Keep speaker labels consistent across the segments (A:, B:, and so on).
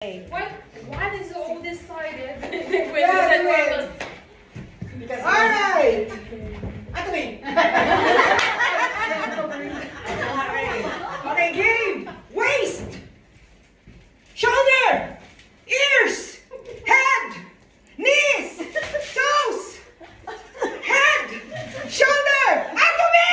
A: Why is all this sided?
B: Because alright! Ato me! Okay, game! Waist! Shoulder! Ears! Head! Knees! Toes! Head! Shoulder! Ato me!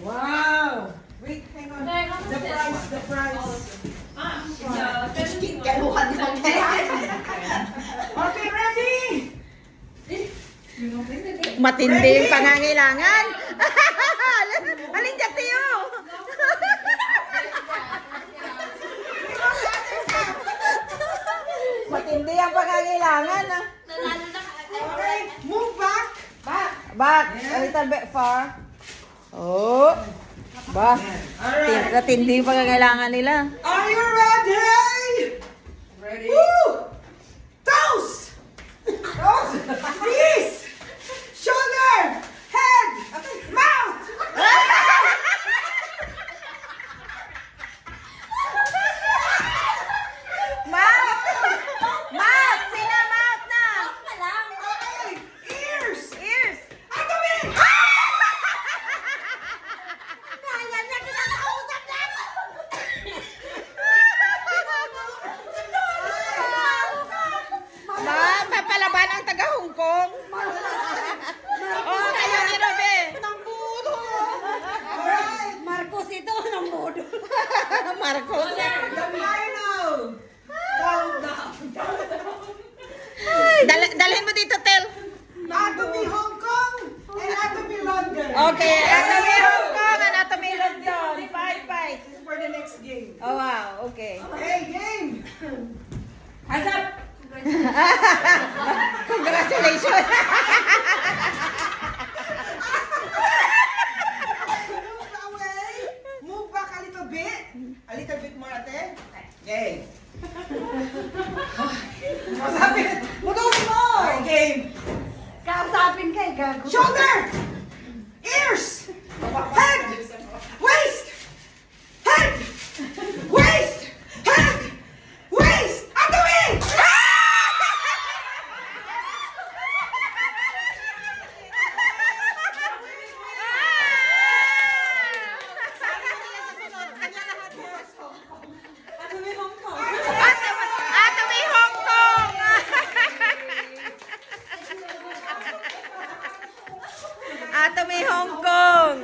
B: Wow! Wait, hang on. The price. Okay, ready?
C: Matindi yung pangangailangan. Alin dyan tiyo? Matindi ang pangangailangan.
B: Okay, move back.
C: Back, a little bit far. Oh. Ba. Matindi yung pangangailangan nila.
B: Are you ready? Ready. Woo! Toes! Toes! Knees! Shoulder! Head! Mouth!
C: Mouth! Mouth! Sina mouth na!
B: Okay! Ears!
C: Ears!
B: Ato me!
C: Ma, papalaban ang taga Hong Kong. Oh, kayo ni Robe.
B: Alright!
D: Marcos ito, ng modo.
C: Marcos.
B: The final! Countdown!
C: Dalhin mo dito, Tel.
B: Anatomy Hong Kong and Anatomy London.
C: Okay, Anatomy Hong Kong, Anatomy London. Fight.
B: This is for the next game.
C: Oh, wow. Okay.
B: Okay, game!
A: Hands up!
C: Congratulations.
B: Move away. Move back a little bit. A little bit more, ate. Okay. Masapit. Mutusin mo. Okay, game.
D: Kausapin kay gago.
B: Shoulder. Ears. Head. Waist. Head. Waist. Head. Waist. Ato me.
C: Anatomy Hong Kong. Anatomy Hong Kong.